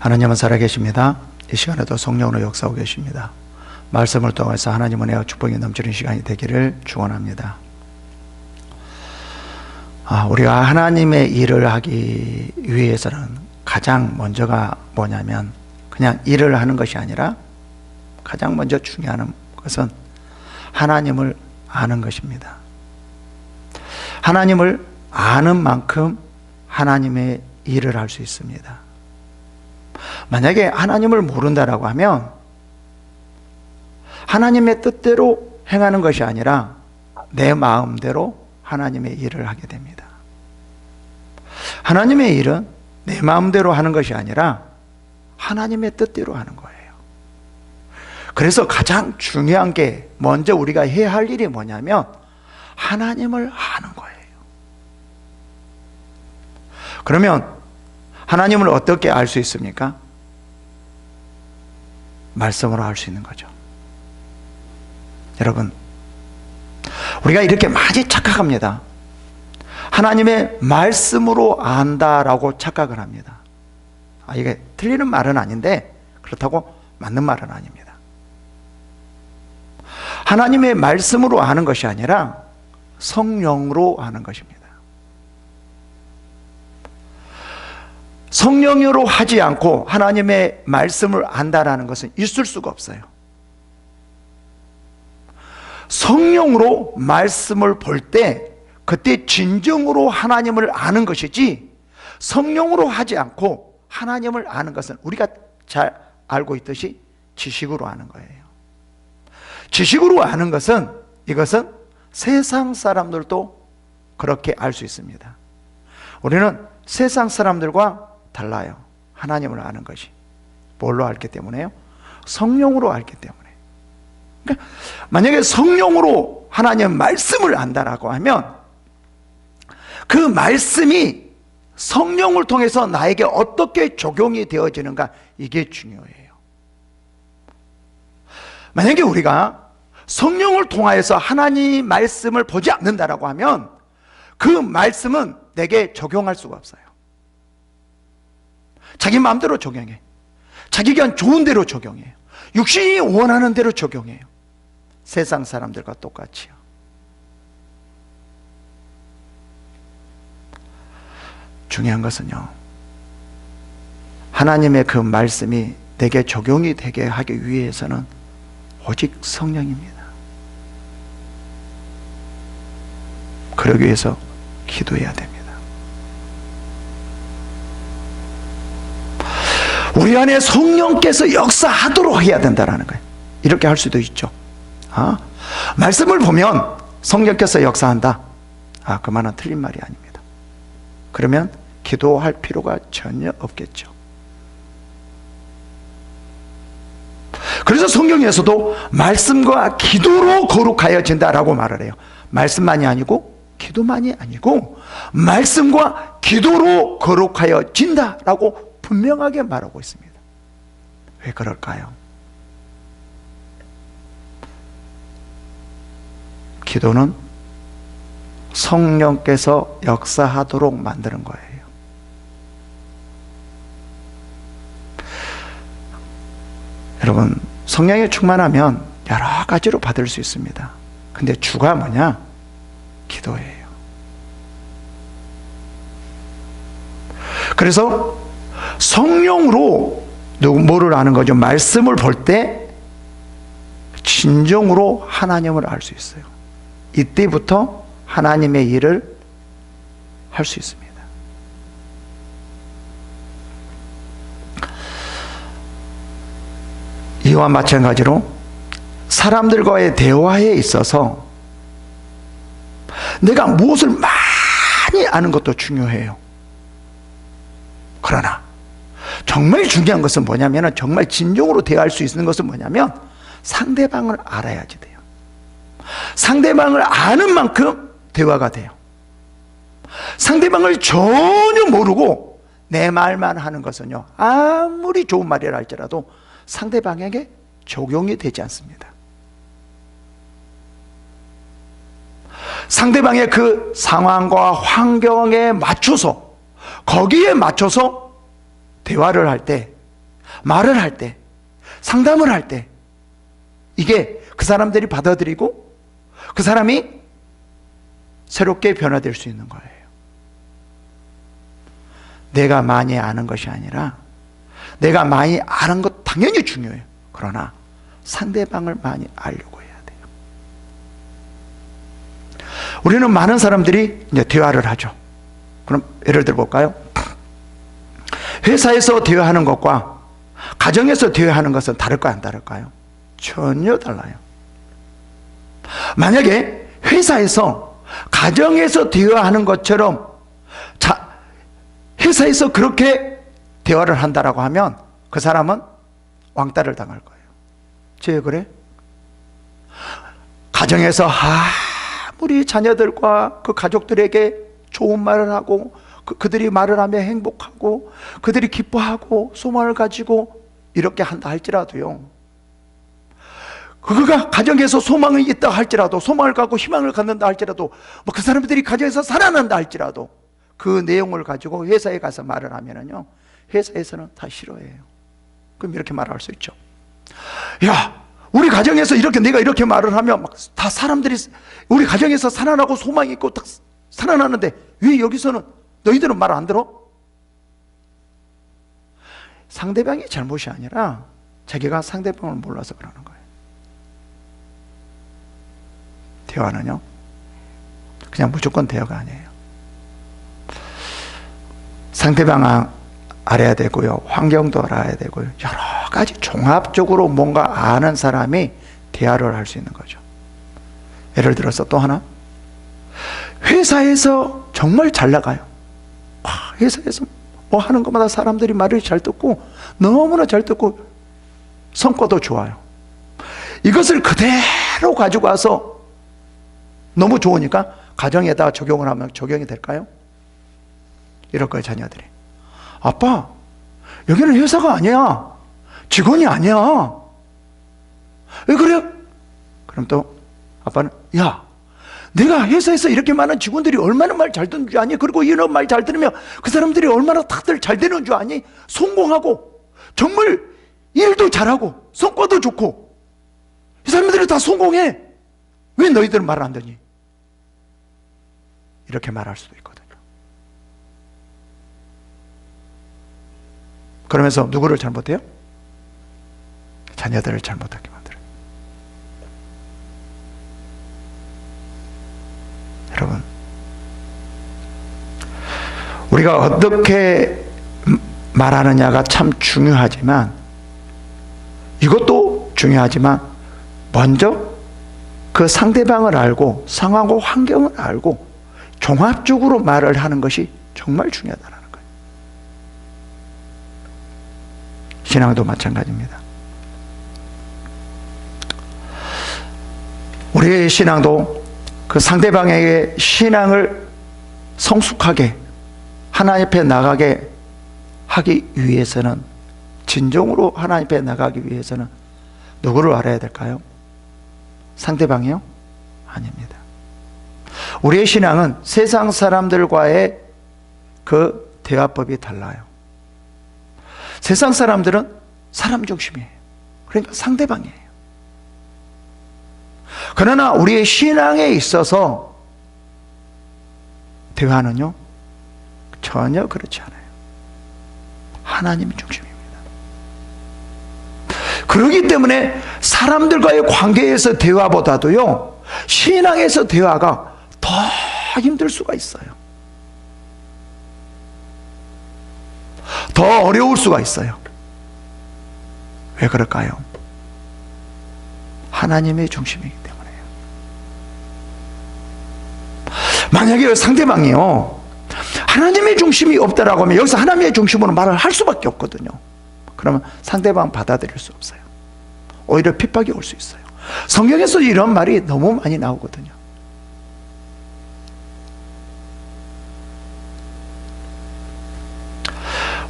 하나님은 살아계십니다. 이 시간에도 성령으로 역사하고 계십니다. 말씀을 통해서 하나님 은혜와 축복이 넘치는 시간이 되기를 축원합니다. 우리가 하나님의 일을 하기 위해서는 가장 먼저가 뭐냐면 그냥 일을 하는 것이 아니라 가장 먼저 중요한 것은 하나님을 아는 것입니다. 하나님을 아는 만큼 하나님의 일을 할 수 있습니다. 만약에 하나님을 모른다라고 하면 하나님의 뜻대로 행하는 것이 아니라 내 마음대로 하나님의 일을 하게 됩니다. 하나님의 일은 내 마음대로 하는 것이 아니라 하나님의 뜻대로 하는 거예요. 그래서 가장 중요한 게 먼저 우리가 해야 할 일이 뭐냐면 하나님을 아는 거예요. 그러면 하나님을 어떻게 알 수 있습니까? 말씀으로 알 수 있는 거죠. 여러분, 우리가 이렇게 많이 착각합니다. 하나님의 말씀으로 안다라고 착각을 합니다. 이게 틀리는 말은 아닌데 그렇다고 맞는 말은 아닙니다. 하나님의 말씀으로 아는 것이 아니라 성령으로 아는 것입니다. 성령으로 하지 않고 하나님의 말씀을 안다라는 것은 있을 수가 없어요. 성령으로 말씀을 볼 때 그때 진정으로 하나님을 아는 것이지, 성령으로 하지 않고 하나님을 아는 것은 우리가 잘 알고 있듯이 지식으로 아는 거예요. 지식으로 아는 것은, 이것은 세상 사람들도 그렇게 알 수 있습니다. 우리는 세상 사람들과 달라요. 하나님을 아는 것이. 뭘로 알기 때문에요? 성령으로 알기 때문에. 그러니까 만약에 성령으로 하나님의 말씀을 안다라고 하면 그 말씀이 성령을 통해서 나에게 어떻게 적용이 되어지는가, 이게 중요해요. 만약에 우리가 성령을 통하여서 하나님 말씀을 보지 않는다라고 하면 그 말씀은 내게 적용할 수가 없어요. 자기 마음대로 적용해. 자기가 좋은 대로 적용해요. 육신이 원하는 대로 적용해요. 세상 사람들과 똑같이요. 중요한 것은요, 하나님의 그 말씀이 내게 적용이 되게 하기 위해서는 오직 성령입니다. 그러기 위해서 기도해야 됩니다. 우리 안에 성령께서 역사하도록 해야 된다는 거예요. 이렇게 할 수도 있죠. 말씀을 보면 성령께서 역사한다. 그 말은 틀린 말이 아닙니다. 그러면 기도할 필요가 전혀 없겠죠. 그래서 성경에서도 말씀과 기도로 거룩하여진다라고 말을 해요. 말씀만이 아니고 기도만이 아니고 말씀과 기도로 거룩하여진다라고 분명하게 말하고 있습니다. 왜 그럴까요? 기도는 성령께서 역사하도록 만드는 거예요. 여러분, 성령에 충만하면 여러 가지로 받을 수 있습니다. 근데 주가 뭐냐? 기도예요. 그래서 성령으로 뭐를 아는 거죠? 말씀을 볼 때 진정으로 하나님을 알 수 있어요. 이때부터 하나님의 일을 할 수 있습니다. 이와 마찬가지로 사람들과의 대화에 있어서 내가 무엇을 많이 아는 것도 중요해요. 그러나 정말 중요한 것은 뭐냐면, 정말 진정으로 대화할 수 있는 것은 뭐냐면 상대방을 알아야지 돼요. 상대방을 아는 만큼 대화가 돼요. 상대방을 전혀 모르고 내 말만 하는 것은요, 아무리 좋은 말이라 할지라도 상대방에게 적용이 되지 않습니다. 상대방의 그 상황과 환경에 맞춰서, 거기에 맞춰서 대화를 할 때 말을 할 때, 상담을 할 때, 이게 그 사람들이 받아들이고 그 사람이 새롭게 변화될 수 있는 거예요. 내가 많이 아는 것이 아니라, 내가 많이 아는 것 당연히 중요해요. 그러나 상대방을 많이 알려고 해야 돼요. 우리는 많은 사람들이 이제 대화를 하죠. 그럼 예를 들어 볼까요? 회사에서 대화하는 것과 가정에서 대화하는 것은 다를까요, 안 다를까요? 전혀 달라요. 만약에 회사에서, 가정에서 대화하는 것처럼 회사에서 그렇게 대화를 한다라고 하면 그 사람은 왕따를 당할 거예요. 쟤 그래? 가정에서 아무리 자녀들과 그 가족들에게 좋은 말을 하고 그들이 말을 하며 행복하고 그들이 기뻐하고 소망을 가지고 이렇게 한다 할지라도요, 그가 가정에서 소망이 있다 할지라도, 소망을 갖고 희망을 갖는다 할지라도, 뭐 그 사람들이 가정에서 살아난다 할지라도 그 내용을 가지고 회사에 가서 말을 하면은요, 회사에서는 다 싫어해요. 그럼 이렇게 말할 수 있죠. 야, 우리 가정에서 이렇게 내가 이렇게 말을 하면 막 다 사람들이 우리 가정에서 살아나고 소망이 있고 딱 살아나는데 왜 여기서는 너희들은 말 안 들어? 상대방이 잘못이 아니라 자기가 상대방을 몰라서 그러는 거예요. 대화는요, 그냥 무조건 대화가 아니에요. 상대방 알아야 되고요, 환경도 알아야 되고요, 여러 가지 종합적으로 뭔가 아는 사람이 대화를 할 수 있는 거죠. 예를 들어서 또 하나, 회사에서 정말 잘 나가요. 회사에서 뭐 하는 것마다 사람들이 말을 잘 듣고 너무나 잘 듣고 성과도 좋아요. 이것을 그대로 가지고 와서 너무 좋으니까 가정에다 적용을 하면 적용이 될까요? 이럴 거예요, 자녀들이. 아빠, 여기는 회사가 아니야. 직원이 아니야. 왜 그래? 그럼 또 아빠는, 야, 내가 회사에서 이렇게 많은 직원들이 얼마나 말 잘 듣는 줄 아니? 그리고 이런 말 잘 들으면 그 사람들이 얼마나 다들 잘 되는 줄 아니? 성공하고 정말 일도 잘하고 성과도 좋고 이 사람들이 다 성공해. 왜 너희들은 말을 안 듣니? 이렇게 말할 수도 있거든요. 그러면서 누구를 잘못해요? 자녀들을 잘못하게 만들어요. 여러분, 우리가 어떻게 말하느냐가 참 중요하지만, 이것도 중요하지만 먼저 그 상대방을 알고 상황과 환경을 알고 종합적으로 말을 하는 것이 정말 중요하다는 거예요. 신앙도 마찬가지입니다. 우리의 신앙도 그 상대방에게 신앙을 성숙하게 하나님 앞에 나가게 하기 위해서는, 진정으로 하나님 앞에 나가기 위해서는 누구를 알아야 될까요? 상대방이요? 아닙니다. 우리의 신앙은 세상 사람들과의 그 대화법이 달라요. 세상 사람들은 사람 중심이에요. 그러니까 상대방이에요. 그러나 우리의 신앙에 있어서 대화는요, 전혀 그렇지 않아요. 하나님 중심입니다. 그렇기 때문에 사람들과의 관계에서 대화보다도요, 신앙에서 대화가 더 힘들 수가 있어요. 더 어려울 수가 있어요. 왜 그럴까요? 하나님의 중심이기 때문에요. 만약에 상대방이요, 하나님의 중심이 없다라고 하면 여기서 하나님의 중심으로 말을 할 수밖에 없거든요. 그러면 상대방 받아들일 수 없어요. 오히려 핍박이 올 수 있어요. 성경에서 이런 말이 너무 많이 나오거든요.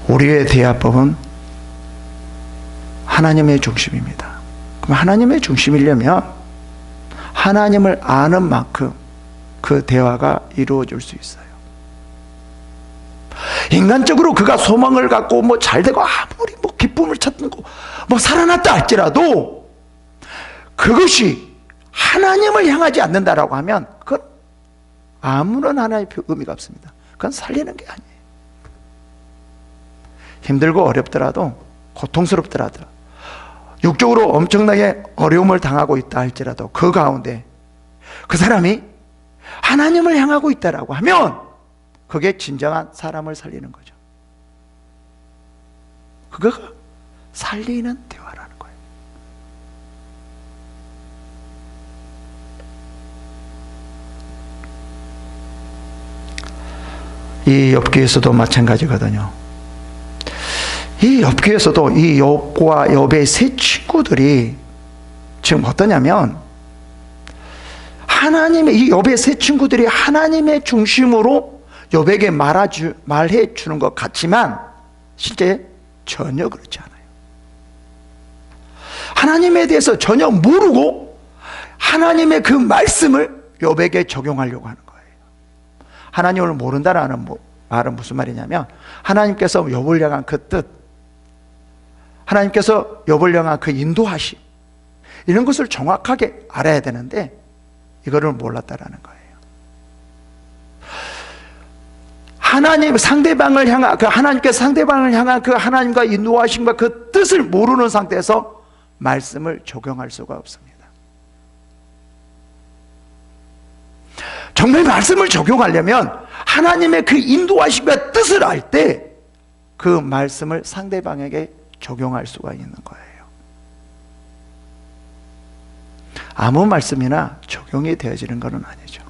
우리의 대화법은 하나님의 중심입니다. 그럼 하나님의 중심이려면 하나님을 아는 만큼 그 대화가 이루어질 수 있어요. 인간적으로 그가 소망을 갖고 뭐 잘되고 아무리 뭐 기쁨을 찾고 뭐 살아났다 할지라도 그것이 하나님을 향하지 않는다라고 하면 그건 아무런 하나의 의미가 없습니다. 그건 살리는 게 아니에요. 힘들고 어렵더라도, 고통스럽더라도, 육적으로 엄청나게 어려움을 당하고 있다 할지라도 그 가운데 그 사람이 하나님을 향하고 있다라고 하면 그게 진정한 사람을 살리는 거죠. 그거가 살리는 대화라는 거예요. 이 욥기에서도 마찬가지거든요. 이 욥기에서도 이 욥과 욥의 세 친구들이 지금 어떠냐면 하나님의, 이 욥의 세 친구들이 하나님의 중심으로 욥에게 말해 주는 것 같지만 실제 전혀 그렇지 않아요. 하나님에 대해서 전혀 모르고 하나님의 그 말씀을 욥에게 적용하려고 하는 거예요. 하나님을 모른다라는 말은 무슨 말이냐면 하나님께서 욥을 향한 그 뜻, 하나님께서 욥을 향한 그 인도하심, 이런 것을 정확하게 알아야 되는데 이거를 몰랐다라는 거예요. 하나님, 상대방을 향한, 하나님께서 상대방을 향한 그 하나님과 인도하심과 그 뜻을 모르는 상태에서 말씀을 적용할 수가 없습니다. 정말 말씀을 적용하려면 하나님의 그 인도하심과 뜻을 알 때 그 말씀을 상대방에게 적용할 수가 있는 거예요. 아무 말씀이나 적용이 되어지는 것은 아니죠.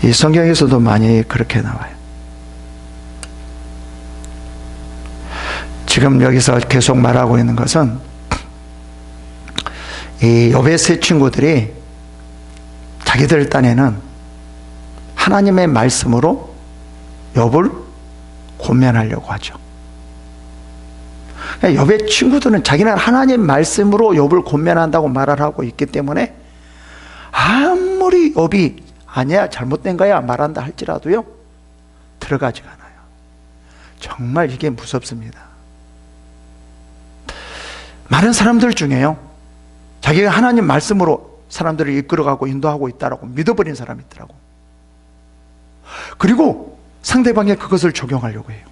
이 성경에서도 많이 그렇게 나와요. 지금 여기서 계속 말하고 있는 것은 이 욥의 세 친구들이 자기들 딴에는 하나님의 말씀으로 욥을 권면하려고 하죠. 욥의 친구들은 자기는 하나님 말씀으로 욥을 권면한다고 말을 하고 있기 때문에 아무리 욥이 아니야 잘못된 거야 말한다 할지라도요 들어가지가 않아요. 정말 이게 무섭습니다. 많은 사람들 중에요 자기가 하나님 말씀으로 사람들을 이끌어가고 인도하고 있다라고 믿어버린 사람이 있더라고. 그리고 상대방에 그것을 적용하려고 해요.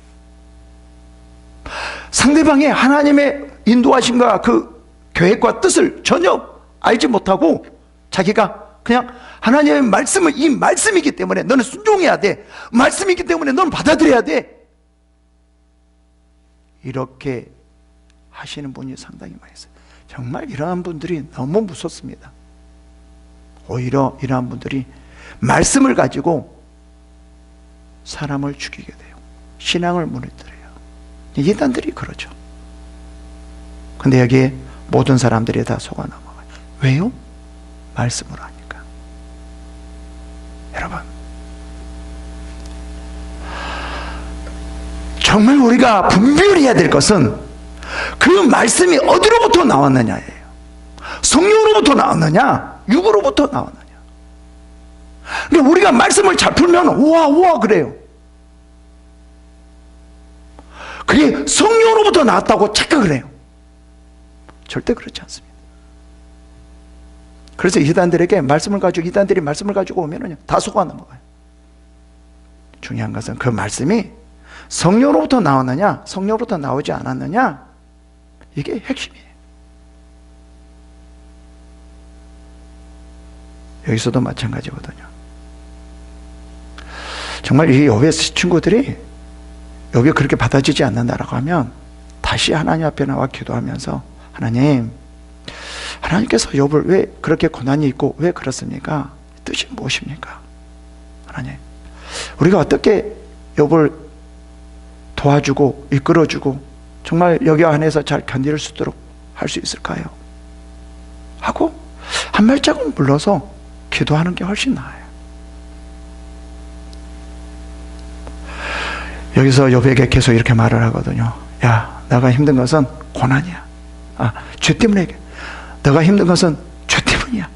상대방의 하나님의 인도하심과 그 계획과 뜻을 전혀 알지 못하고 자기가 그냥 하나님의 말씀은 이 말씀이기 때문에 너는 순종해야 돼, 말씀이기 때문에 너는 받아들여야 돼, 이렇게 하시는 분이 상당히 많이 있어요. 정말 이러한 분들이 너무 무섭습니다. 오히려 이러한 분들이 말씀을 가지고 사람을 죽이게 돼요. 신앙을 무너뜨려요. 이단들이 그러죠. 근데 여기에 모든 사람들이 다 속아 넘어가요. 왜요? 말씀을 하니까. 여러분, 정말 우리가 분별해야 될 것은 그 말씀이 어디로부터 나왔느냐예요. 성령으로부터 나왔느냐, 육으로부터 나왔느냐. 그러니까 우리가 말씀을 잘 풀면 우와 그래요. 그게 성령으로부터 나왔다고 착각을 해요. 절대 그렇지 않습니다. 그래서 이단들이 말씀을 가지고 오면은 다 속아 넘어가요. 중요한 것은 그 말씀이 성령으로부터 나왔느냐, 성령으로부터 나오지 않았느냐, 이게 핵심이에요. 여기서도 마찬가지거든요. 정말 이 욥의 친구들이 욥이 그렇게 받아지지 않는다라고 하면 다시 하나님 앞에 나와 기도하면서 하나님께서 욥을 왜 그렇게 고난이 있고 왜 그렇습니까? 뜻이 무엇입니까? 하나님, 우리가 어떻게 욥을 도와주고 이끌어주고 정말 여기 안에서 잘 견딜 수 있도록 할 수 있을까요? 하고 한 발자국 물러서 기도하는 게 훨씬 나아요. 여기서 욥에게 계속 이렇게 말을 하거든요. 야, 내가 힘든 것은 고난이야. 죄 때문에. 너가 힘든 것은 죄 때문이야.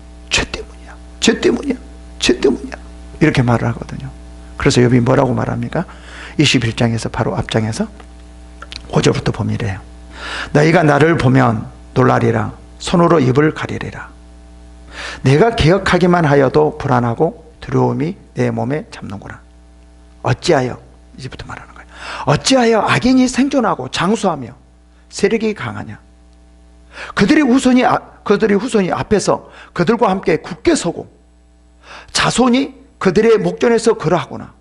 쟤 때문이야. 쟤 때문이야. 이렇게 말을 하거든요. 그래서 욥이 뭐라고 말합니까? 21장에서 바로 앞장에서 5절부터 보면 이래요. 너희가 나를 보면 놀라리라. 손으로 입을 가리리라. 내가 기억하기만 하여도 불안하고 두려움이 내 몸에 잡는구나. 어찌하여, 이제부터 말하는 거예요. 어찌하여 악인이 생존하고 장수하며 세력이 강하냐. 그들이 후손이 앞에서 그들과 함께 굳게 서고 자손이 그들의 목전에서 그러하구나.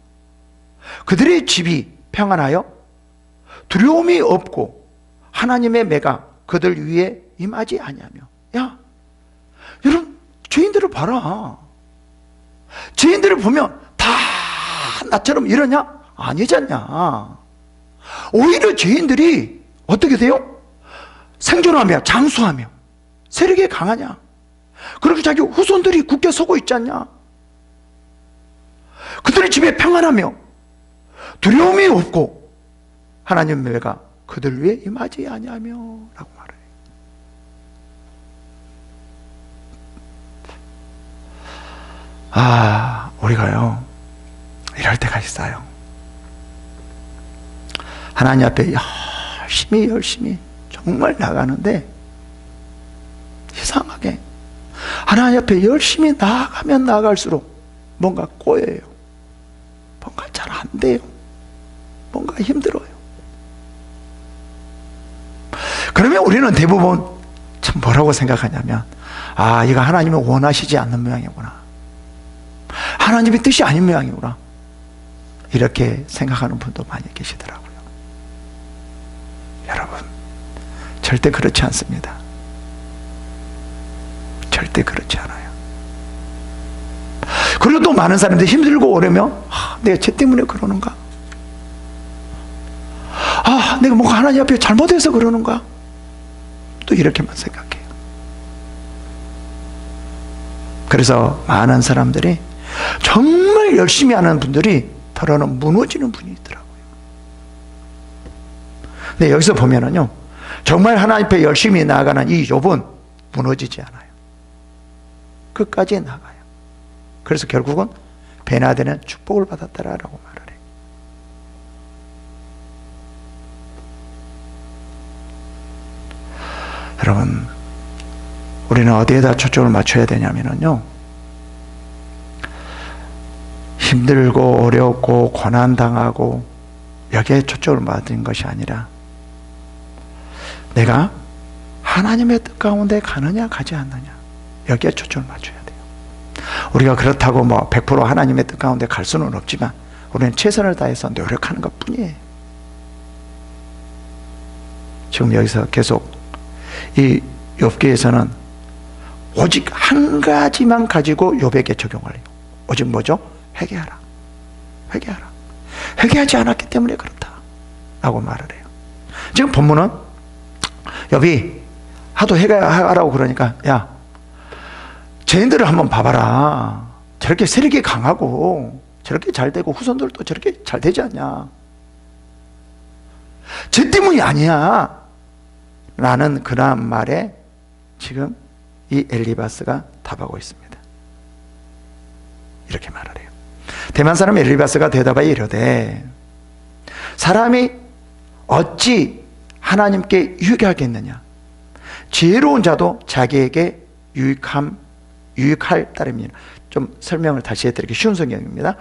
그들의 집이 평안하여 두려움이 없고 하나님의 매가 그들 위에 임하지 아니하며. 야, 여러분, 죄인들을 봐라. 죄인들을 보면 다 나처럼 이러냐? 아니잖냐. 오히려 죄인들이 어떻게 돼요? 생존하며 장수하며 세력이 강하냐. 그리고 자기 후손들이 굳게 서고 있지 않냐. 그들의 집에 평안하며 두려움이 없고 하나님의 매가 그들 위에 임하지 아니하며 라고 말해요. 우리가요 이럴 때가 있어요. 하나님 앞에 열심히 정말 나가는데 이상하게 하나님 앞에 열심히 나아가면 나아갈수록 뭔가 꼬여요. 뭔가 잘 안 돼요. 뭔가 힘들어요. 그러면 우리는 대부분 참 뭐라고 생각하냐면 이거 하나님이 원하시지 않는 모양이구나. 하나님의 뜻이 아닌 모양이구나. 이렇게 생각하는 분도 많이 계시더라고요. 여러분, 절대 그렇지 않습니다. 절대 그렇지 않아요. 그리고 또 많은 사람들이 힘들고 오려면 내가 쟤 때문에 그러는가? 내가 뭔가 하나님 앞에 잘못해서 그러는가? 또 이렇게만 생각해요. 그래서 많은 사람들이 정말 열심히 하는 분들이 더러는 무너지는 분이 있더라고요. 근데 여기서 보면은요, 정말 하나님 앞에 열심히 나아가는 이 욥은 무너지지 않아요. 끝까지 나가요. 그래서 결국은 베나되는 축복을 받았다라고 말을 해요. 여러분, 우리는 어디에다 초점을 맞춰야 되냐면요, 힘들고 어렵고 고난당하고 여기에 초점을 맞은 것이 아니라 내가 하나님의 뜻 가운데 가느냐 가지 않느냐, 여기에 초점을 맞춰야 돼요. 우리가 그렇다고 100% 하나님의 뜻 가운데 갈 수는 없지만 우리는 최선을 다해서 노력하는 것 뿐이에요. 지금 여기서 계속 이 욥기에서는 오직 한 가지만 가지고 욥에게 적용을 해요. 오직 뭐죠? 회개하라. 회개하라. 회개하지 않았기 때문에 그렇다 라고 말을 해요. 지금 본문은 욥이 하도 회개하라고 그러니까, 야, 죄인들을 한번 봐봐라. 저렇게 세력이 강하고 저렇게 잘 되고 후손들도 저렇게 잘 되지 않냐. 죄 때문이 아니야 라는 그런 말에 지금 이 엘리바스가 답하고 있습니다. 이렇게 말을 해요. 대만 사람 엘리바스가 대답하여 이르되 사람이 어찌 하나님께 유익하겠느냐. 지혜로운 자도 자기에게 유익할 따름이니라. 좀 설명을 다시 해드리기 쉬운 성경입니다.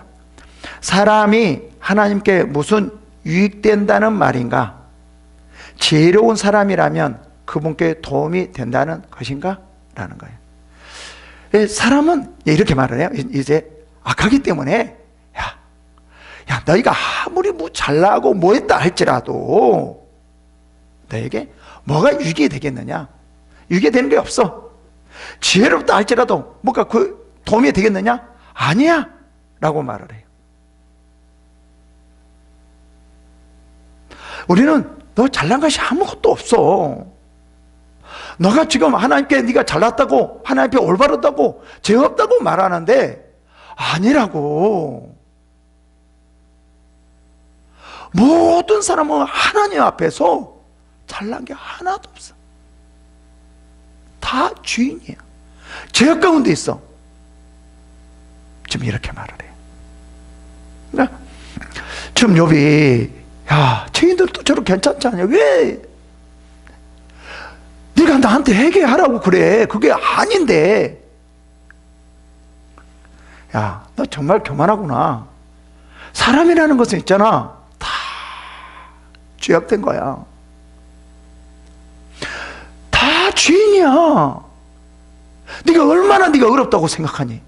사람이 하나님께 무슨 유익된다는 말인가? 지혜로운 사람이라면 그분께 도움이 된다는 것인가? 라는 거예요. 사람은 이렇게 말을 해요. 이제 악하기 때문에 야 너희가 아무리 잘나고 했다 할지라도 너에게 뭐가 유익이 되겠느냐? 유익이 되는 게 없어. 지혜롭다 할지라도 뭔가 그 도움이 되겠느냐? 아니야 라고 말을 해요. 우리는 너 잘난 것이 아무것도 없어. 너가 지금 하나님께 네가 잘났다고, 하나님께 올바르다고, 죄 없다고 말하는데 아니라고. 모든 사람은 하나님 앞에서 잘난 게 하나도 없어. 다 주인이야. 죄악 가운데 있어. 지금 이렇게 말을 해요. 그러니까 지금 욥이 야, 죄인들도 저렇게 괜찮지 않냐? 왜 네가 나한테 회개하라고 그래? 그게 아닌데. 야, 너 정말 교만하구나. 사람이라는 것은 있잖아, 다 죄악된 거야. 다 죄인이야. 네가 얼마나 네가 어렵다고 생각하니?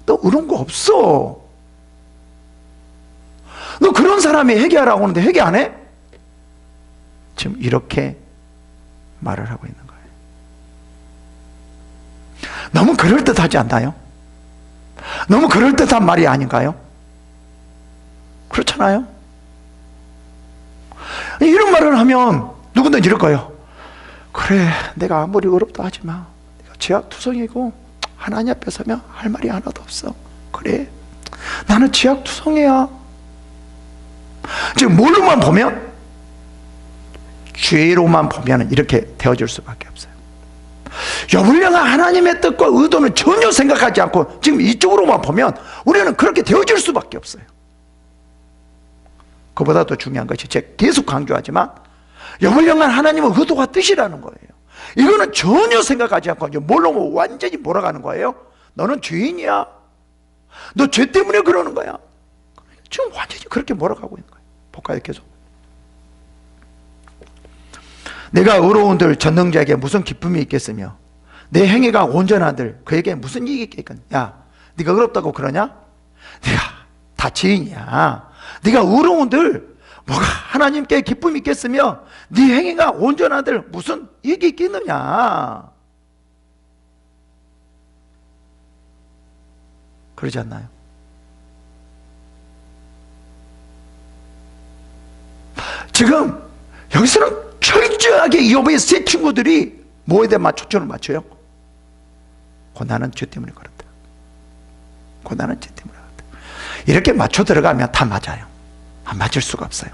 너 어려운 거 없어. 너 그런 사람이 회개하라고 하는데 회개 안 해? 지금 이렇게 말을 하고 있는 거예요. 너무 그럴듯하지 않나요? 너무 그럴듯한 말이 아닌가요? 그렇잖아요? 이런 말을 하면 누구든 이럴 거예요. 그래, 내가 아무리 어렵다 하지만 내가 죄악투성이고 하나님 앞에 서면 할 말이 하나도 없어. 그래, 나는 죄악투성이야. 지금 뭘로만 보면, 죄로만 보면 이렇게 되어질 수밖에 없어요. 욥을 향한 하나님의 뜻과 의도는 전혀 생각하지 않고 지금 이쪽으로만 보면 우리는 그렇게 되어질 수밖에 없어요. 그보다 더 중요한 것이, 제가 계속 강조하지만 욥을 향한 하나님의 의도와 뜻이라는 거예요. 이거는 전혀 생각하지 않고 뭘로 완전히 몰아가는 거예요. 너는 죄인이야. 너 죄 때문에 그러는 거야. 지금 완전히 그렇게 몰아가고 있는 거예요. 볼까요? 계속. 내가 의로운들 전능자에게 무슨 기쁨이 있겠으며 내 행위가 온전한들 그에게 무슨 이익이 있겠냐. 야, 네가 의롭다고 그러냐? 네가 다 죄인이야. 네가 의로운들 뭐가 하나님께 기쁨이 있겠으며 네 행위가 온전한들 무슨 이익이 있겠느냐. 그러지 않나요? 지금 여기서는 철저하게 욥의 세 친구들이 뭐에 대한 초점을 맞춰요? 고난은 죄 때문에 그렇다. 고난은 죄 때문에 그렇다. 이렇게 맞춰 들어가면 다 맞아요. 안 맞을 수가 없어요.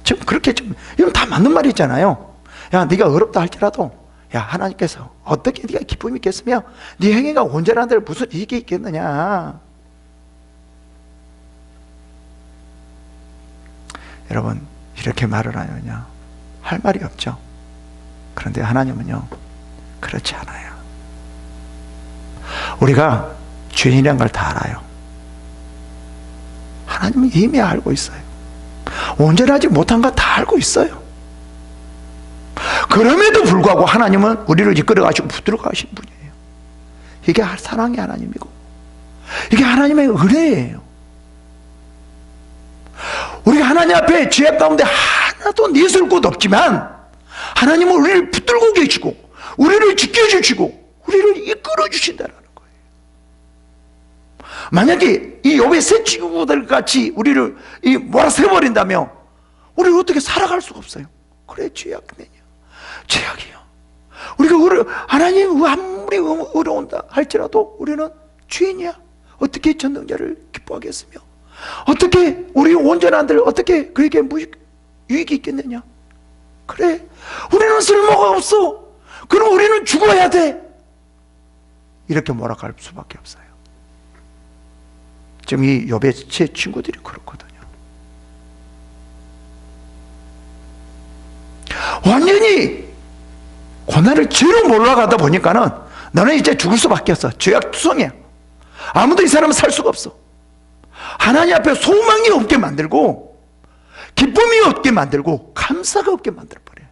지금 그렇게 좀 이건 다 맞는 말이잖아요. 야, 네가 어렵다 할지라도 야, 하나님께서 어떻게 네가 기쁨이 있겠으며 네 행위가 온전한들 무슨 이익이 있겠느냐. 여러분, 이렇게 말을 하느냐 할 말이 없죠. 그런데 하나님은요, 그렇지 않아요. 우리가 죄인이란 걸 다 알아요. 하나님은 이미 알고 있어요. 온전하지 못한 거 다 알고 있어요. 그럼에도 불구하고 하나님은 우리를 이끌어 가시고 붙들어 가신 분이에요. 이게 사랑의 하나님이고 이게 하나님의 은혜예요. 우리가 하나님 앞에 죄악 가운데 하나도 내세울 곳 없지만 하나님은 우리를 붙들고 계시고 우리를 지켜주시고 우리를 이끌어 주신다는 거예요. 만약에 이 욥의 세 친구들 같이 우리를 몰아세버린다면 우리는 어떻게 살아갈 수가 없어요. 그래, 죄악이냐, 죄악이요. 우리가 하나님 아무리 어려운다 할지라도 우리는 죄인이야. 어떻게 전능자를 기뻐하겠으며 어떻게 우리 온전한들 어떻게 그에게 유익이 있겠느냐. 그래, 우리는 쓸모가 없어. 그럼 우리는 죽어야 돼. 이렇게 몰아갈 수밖에 없어요. 지금 이 욥의 제 친구들이 그렇거든요. 완전히 고난을 죄로 몰아가다 보니까는 너는 이제 죽을 수밖에 없어. 죄악 투성이야. 아무도 이 사람은 살 수가 없어. 하나님 앞에 소망이 없게 만들고 기쁨이 없게 만들고 감사가 없게 만들어버려요.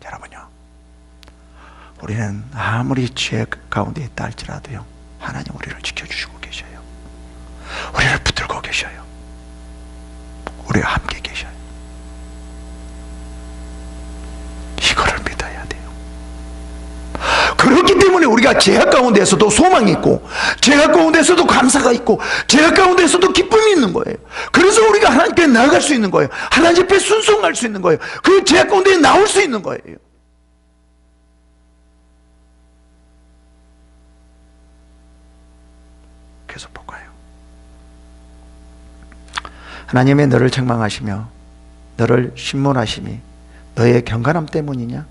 여러분요, 우리는 아무리 죄 가운데 있다 할지라도요, 하나님 우리를 지켜주시고 계셔요. 우리를 붙들고 계셔요. 우리와 함께 계셔요. 이거를 믿어야 돼요. 그렇기 때문에 우리가 죄악 가운데에서도 소망이 있고 죄악 가운데에서도 감사가 있고 죄악 가운데에서도 기쁨이 있는 거예요. 그래서 우리가 하나님께 나아갈 수 있는 거예요. 하나님 앞에 순종할 수 있는 거예요. 그 죄악 가운데 나올 수 있는 거예요. 계속 볼까요? 하나님의 너를 책망하시며 너를 신문하심이 너의 경건함 때문이냐?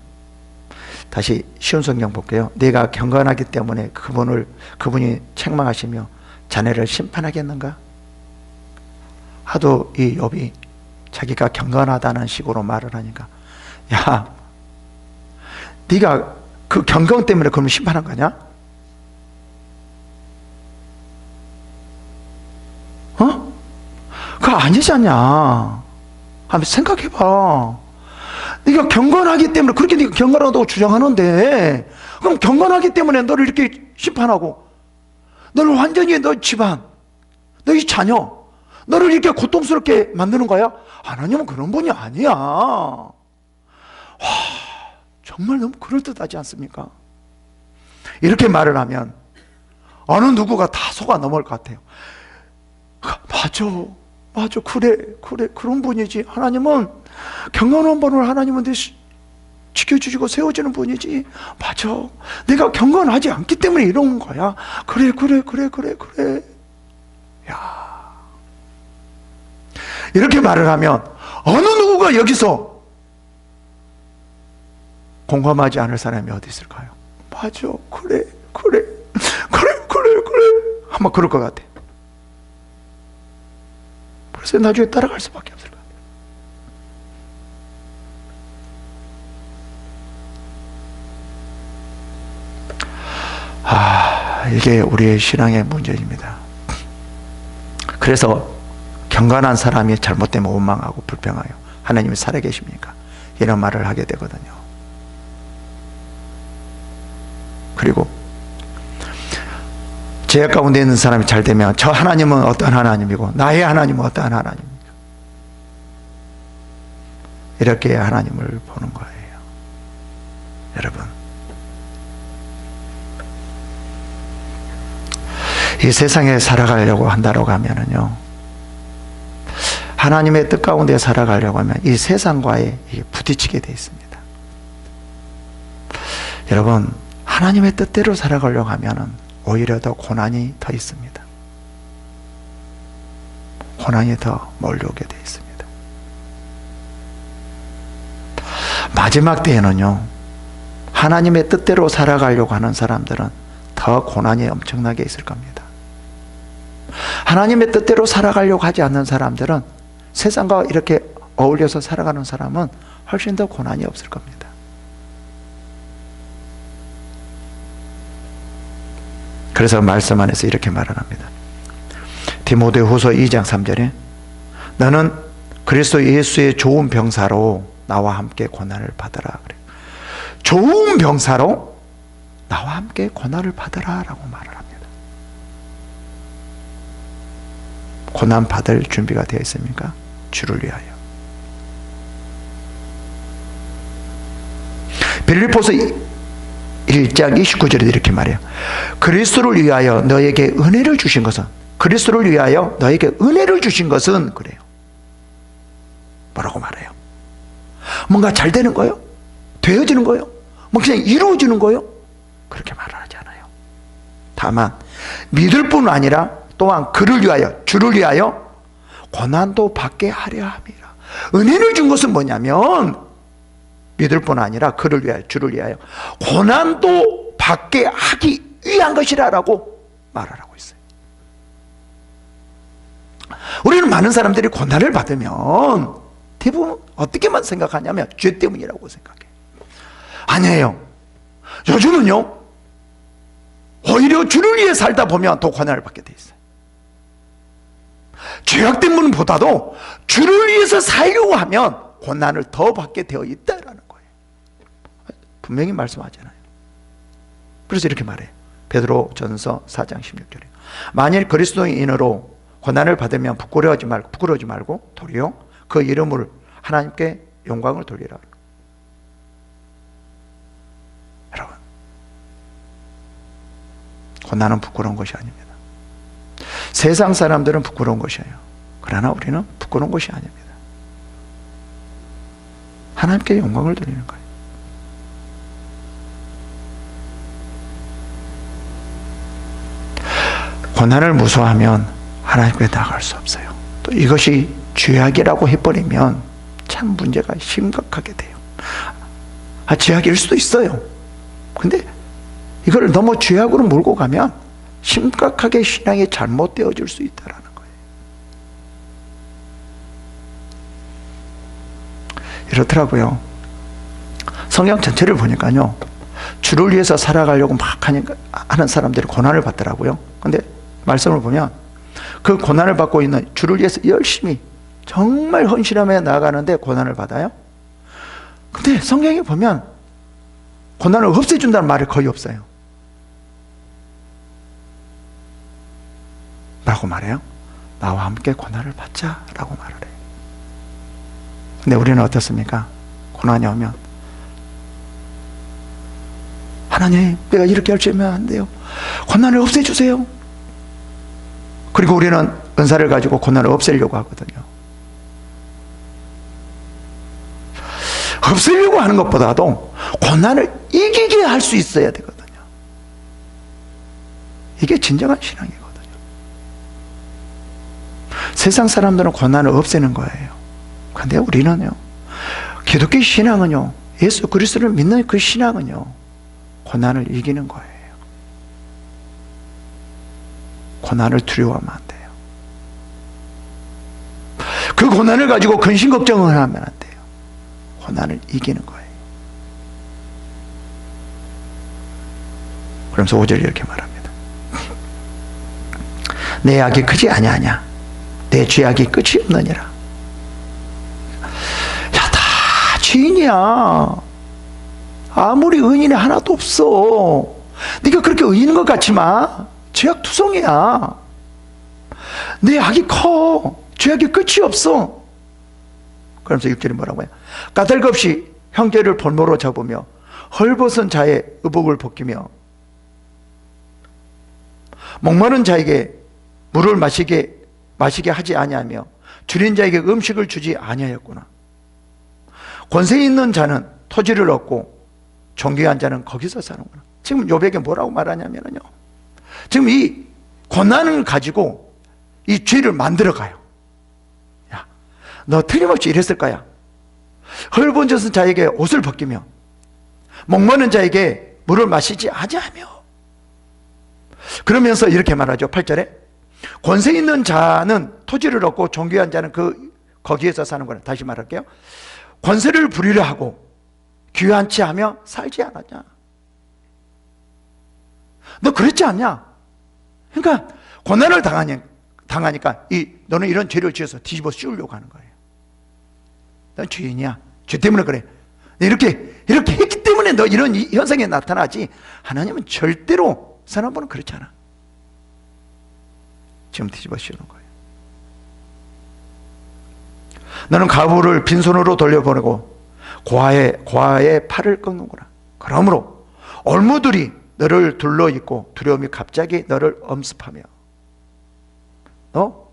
다시 쉬운 성경 볼게요. 네가 경건하기 때문에 그분이 책망하시며 자네를 심판하겠는가? 하도 이 욥이 자기가 경건하다는 식으로 말을 하니까, 야, 네가 그 경건 때문에 그럼 심판한 거냐? 어? 그거 아니잖냐. 한번 생각해봐. 네가 경건하기 때문에, 그렇게 네가 경건하다고 주장하는데, 그럼 경건하기 때문에 너를 이렇게 심판하고, 너를 완전히 너 집안, 너희 자녀, 너를 이렇게 고통스럽게 만드는 거야? 하나님은 그런 분이 아니야. 와, 정말 너무 그럴듯하지 않습니까? 이렇게 말을 하면 어느 누구가 다 속아 넘어갈 것 같아요. 맞아, 그래, 그런 분이지. 하나님은 경건한 분을 하나님은 지켜주시고 세워주는 분이지. 맞아, 내가 경건하지 않기 때문에 이런 거야. 그래. 야, 이렇게 말을 하면 어느 누구가 여기서 공감하지 않을 사람이 어디 있을까요? 맞아, 그래 아마 그럴 것 같아. 그래서 나중에 따라갈 수밖에 없을 것 같아요. 이게 우리의 신앙의 문제입니다. 그래서 경건한 사람이 잘못되면 원망하고 불평하여 하나님이 살아계십니까? 이런 말을 하게 되거든요. 그리고 죄악 가운데 있는 사람이 잘 되면 저 하나님은 어떤 하나님이고 나의 하나님은 어떠한 하나님입니까? 이렇게 하나님을 보는 거예요. 여러분, 이 세상에 살아가려고 한다고 하면은요, 하나님의 뜻 가운데 살아가려고 하면 이 세상과의 부딪히게 되어 있습니다. 여러분, 하나님의 뜻대로 살아가려고 하면은 오히려 더 고난이 더 있습니다. 고난이 더 몰려오게 되어 있습니다. 마지막 때에는요, 하나님의 뜻대로 살아가려고 하는 사람들은 더 고난이 엄청나게 있을 겁니다. 하나님의 뜻대로 살아가려고 하지 않는 사람들은, 세상과 이렇게 어울려서 살아가는 사람은 훨씬 더 고난이 없을 겁니다. 그래서 말씀 안에서 이렇게 말을 합니다. 디모데후서 2장 3절에 너는 그리스도 예수의 좋은 병사로 나와 함께 고난을 받으라. 그래요. 좋은 병사로 나와 함께 고난을 받으라 라고 말을 합니다. 고난 받을 준비가 되어 있습니까? 주를 위하여. 빌립보서 1장 29절에 이렇게 말해요. 그리스도를 위하여 너에게 은혜를 주신 것은, 그리스도를 위하여 너에게 은혜를 주신 것은, 그래요. 뭐라고 말해요? 뭔가 잘 되는 거요? 되어지는 거요? 뭐 그냥 이루어지는 거요? 그렇게 말을 하지 않아요. 다만 믿을 뿐 아니라 또한 그를 위하여, 주를 위하여 고난도 받게 하려 함이라. 은혜를 준 것은 뭐냐면 믿을 뿐 아니라 그를 위하여, 주를 위하여 고난도 받게 하기 위한 것이라고 말을 하고 있어요. 우리는 많은 사람들이 고난을 받으면 대부분 어떻게만 생각하냐면 죄 때문이라고 생각해요. 아니에요. 요즘은요, 오히려 주를 위해 살다 보면 더 고난을 받게 돼 있어요. 죄악된 분보다도 주를 위해서 살려고 하면 고난을 더 받게 되어 있다라는 거예요. 분명히 말씀하잖아요. 그래서 이렇게 말해요. 베드로전서 4장 16절에 만일 그리스도인으로 고난을 받으면 부끄러워하지 말고 도리어 그 이름을 하나님께 영광을 돌리라. 여러분, 고난은 부끄러운 것이 아닙니다. 세상 사람들은 부끄러운 것이에요. 그러나 우리는 부끄러운 것이 아닙니다. 하나님께 영광을 돌리는 거예요. 고난을 무서워하면 하나님께 나아갈 수 없어요. 또 이것이 죄악이라고 해버리면 참 문제가 심각하게 돼요. 죄악일 수도 있어요. 근데 이걸 너무 죄악으로 몰고 가면 심각하게 신앙이 잘못되어질 수 있다는 거예요. 이렇더라고요. 성경 전체를 보니까요, 주를 위해서 살아가려고 막 하는 사람들이 고난을 받더라고요. 근데 말씀을 보면 그 고난을 받고 있는, 주를 위해서 열심히 정말 헌신하며 나아가는데 고난을 받아요. 근데 성경에 보면 고난을 없애준다는 말이 거의 없어요. 라고 말해요? 나와 함께 고난을 받자 라고 말을 해요. 근데 우리는 어떻습니까? 고난이 오면 하나님, 내가 이렇게 열심히 하면 안 돼요. 고난을 없애주세요. 그리고 우리는 은사를 가지고 고난을 없애려고 하거든요. 없애려고 하는 것보다도 고난을 이기게 할 수 있어야 되거든요. 이게 진정한 신앙이거든요. 세상 사람들은 고난을 없애는 거예요. 근데 우리는요, 기독교 신앙은요, 예수 그리스도를 믿는 그 신앙은요, 고난을 이기는 거예요. 고난을 두려워하면 안 돼요. 그 고난을 가지고 근심 걱정을 하면 안 돼요. 고난을 이기는 거예요. 그러면서 5절에 이렇게 말합니다. 내 악이 크지 아니하냐? 내 죄악이 끝이 없느니라. 야, 다 죄인이야. 아무리 의인이 하나도 없어. 네가 그렇게 의인인 것 같지만 죄악 투성이야. 내 악이 커. 죄악이 끝이 없어. 그러면서 6절에 뭐라고 해요? 까닭없이 형제를 볼모로 잡으며 헐벗은 자의 의복을 벗기며 목마른 자에게 물을 마시게 하지 아니하며 줄인 자에게 음식을 주지 아니하였구나. 권세 있는 자는 토지를 얻고 존귀한 자는 거기서 사는구나. 지금 욥에게 뭐라고 말하냐면요, 지금 이 고난을 가지고 이 죄를 만들어 가요. 야, 너 틀림없이 이랬을 거야. 헐벗은 자에게 옷을 벗기며 목마른 자에게 물을 마시지 아니하며. 그러면서 이렇게 말하죠. 8절에 권세 있는 자는 토지를 얻고 존귀한 자는 거기에서 사는구나. 다시 말할게요. 권세를 부리려 하고 귀환치 하며 살지 않았냐? 너 그랬지 않냐? 그러니까 고난을 당하니까 너는 이런 죄를 지어서 뒤집어 씌우려고 하는 거예요. 넌 죄인이야. 죄 때문에 그래. 이렇게 했기 때문에 너 이런 현상이 나타나지. 하나님은 절대로 선한 분은 그렇지 않아. 지금 뒤집어 씌우는 거예요. 너는 가부를 빈손으로 돌려보내고 고아의 팔을 꺾는구나. 그러므로 올무들이 너를 둘러있고 두려움이 갑자기 너를 엄습하며. 너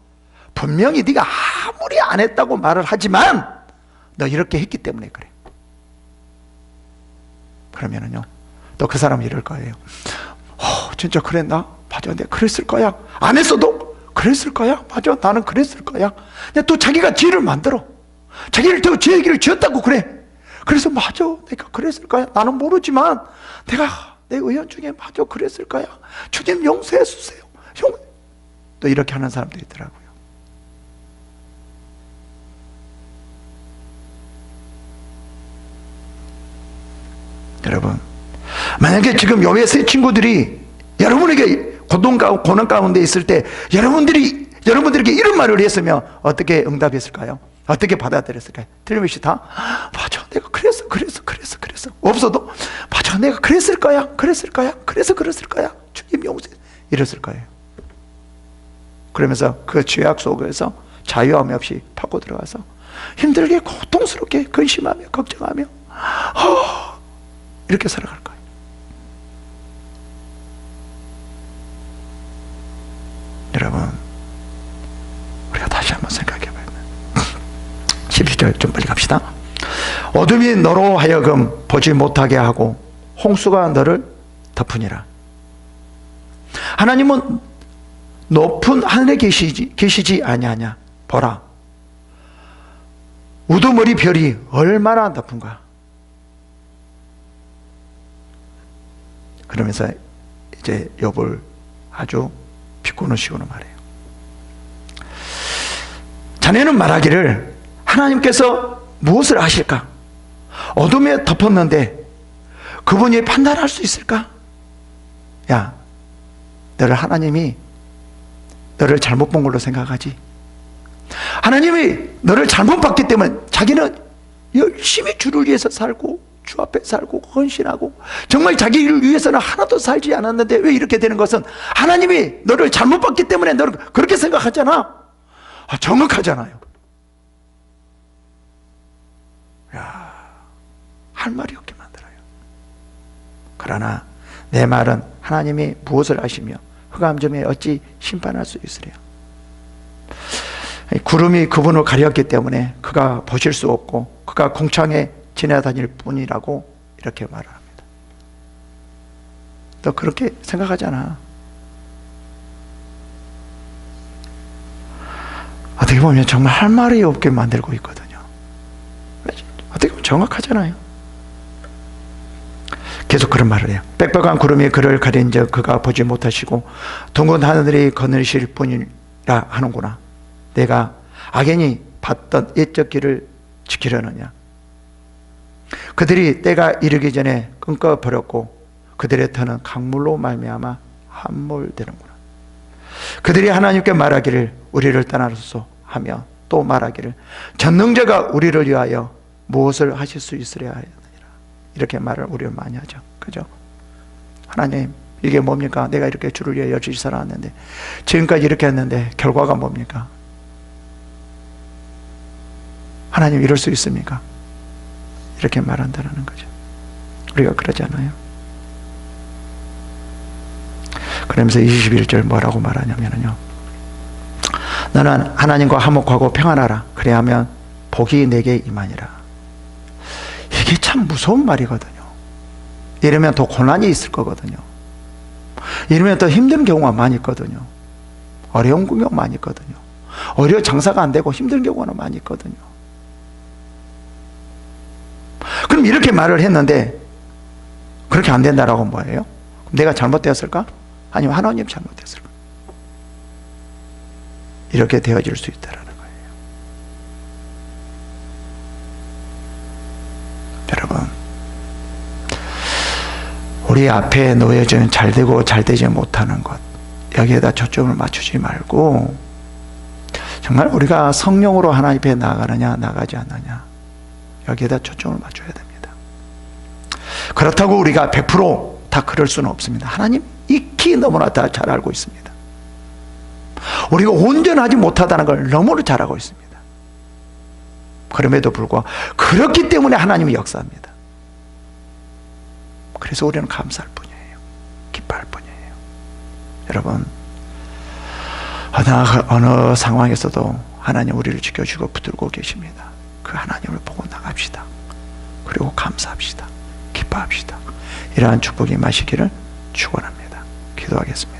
분명히 네가 아무리 안 했다고 말을 하지만 너 이렇게 했기 때문에 그래. 그러면은요, 또 그 사람은 이럴 거예요. 진짜 그랬나? 맞아, 내가 그랬을 거야. 안 했어도 그랬을 거야. 맞아, 나는 그랬을 거야. 근데 또 자기가 죄를 만들어. 자기를 더 죄 얘기를 지었다고 그래. 그래서 맞아, 내가 그랬을 거야. 나는 모르지만 내가 내 의원 중에 맞아, 그랬을 거야. 주님 용서해 주세요. 또 이렇게 하는 사람도 있더라고요. 여러분, 만약에 지금 욥의 세 친구들이 여러분에게 고난 가운데 있을 때 여러분들에게 이런 말을 했으면 어떻게 응답했을까요? 어떻게 받아들였을까요? 틀림없이 다 맞아, 내가 그랬어. 없어도 맞아, 내가 그랬을 거야. 그랬을 거야. 주님 용서해. 이랬을 거예요. 그러면서 그 죄악 속에서 자유함이 없이 파고 들어가서 힘들게 고통스럽게 근심하며 걱정하며 이렇게 살아갈 거예요. 여러분, 우리가 다시 한번 생각해 봐야 돼요. 12절 좀 빨리 갑시다. 어둠이 너로 하여금 보지 못하게 하고 홍수가 너를 덮으니라. 하나님은 높은 하늘에 계시지 아니하냐? 보라, 우두머리 별이 얼마나 높은가. 그러면서 이제 욥을 아주 비꼬는 식으로 말해요. 자네는 말하기를 하나님께서 무엇을 하실까? 어둠에 덮었는데 그분이 판단할 수 있을까? 야, 너를 하나님이 너를 잘못 본 걸로 생각하지? 하나님이 너를 잘못 봤기 때문에 자기는 열심히 주를 위해서 살고 주 앞에 살고 헌신하고 정말 자기를 위해서는 하나도 살지 않았는데 왜 이렇게 되는 것은 하나님이 너를 잘못 봤기 때문에 너를 그렇게 생각하잖아. 정확하잖아요. 야, 할 말이 없게 만들어요. 그러나 내 말은 하나님이 무엇을 하시며 흑암중에 어찌 심판할 수 있으랴. 구름이 그분을 가렸기 때문에 그가 보실 수 없고 그가 궁창에 지나다닐 뿐이라고 이렇게 말을 합니다. 너 그렇게 생각하잖아. 어떻게 보면 정말 할 말이 없게 만들고 있거든요. 어떻게 보면 정확하잖아요. 계속 그런 말을 해요. 빽빽한 구름이 그를 가린 적 그가 보지 못하시고 둥근 하늘이 거느리실 뿐이라 하는구나. 내가 악인이 봤던 옛적 길을 지키려느냐. 그들이 때가 이르기 전에 끊겨버렸고 그들의 터는 강물로 말미암아 함몰되는구나. 그들이 하나님께 말하기를 우리를 떠나소서 하며 또 말하기를 전능자가 우리를 위하여 무엇을 하실 수 있으랴 하였느니라. 이렇게 말을 우리는 많이 하죠. 그죠? 하나님, 이게 뭡니까? 내가 이렇게 주를 위해 열심히 살아왔는데 지금까지 이렇게 했는데 결과가 뭡니까? 하나님, 이럴 수 있습니까? 이렇게 말한다는 거죠. 우리가 그러지 않아요? 그러면서 21절 뭐라고 말하냐면요, 너는 하나님과 화목하고 평안하라. 그래야면 복이 내게 임하니라. 이게 참 무서운 말이거든요. 이러면 더 고난이 있을 거거든요. 이러면 더 힘든 경우가 많이 있거든요. 어려운 경우가 많이 있거든요. 오히려 장사가 안 되고 힘든 경우가 많이 있거든요. 그럼 이렇게 말을 했는데 그렇게 안 된다라고 뭐예요? 내가 잘못되었을까? 아니면 하나님 잘못됐을까? 이렇게 되어질 수 있다는 거예요. 여러분, 우리 앞에 놓여진 잘되고 잘되지 못하는 것, 여기에다 초점을 맞추지 말고 정말 우리가 성령으로 하나님 앞에 나가느냐 나가지 않느냐, 여기에다 초점을 맞춰야 됩니다. 그렇다고 우리가 100% 그럴 수는 없습니다. 하나님 익히 너무나 다 잘 알고 있습니다. 우리가 온전하지 못하다는 걸 너무나 잘 알고 있습니다. 그럼에도 불구하고 그렇기 때문에 하나님이 역사합니다. 그래서 우리는 감사할 뿐이에요. 기뻐할 뿐이에요. 여러분, 어느 상황에서도 하나님 우리를 지켜주고 붙들고 계십니다. 그 하나님을 보고 나갑시다. 그리고 감사합시다. 기뻐합시다. 이러한 축복이 마시기를 축원합니다. 기도하겠습니다.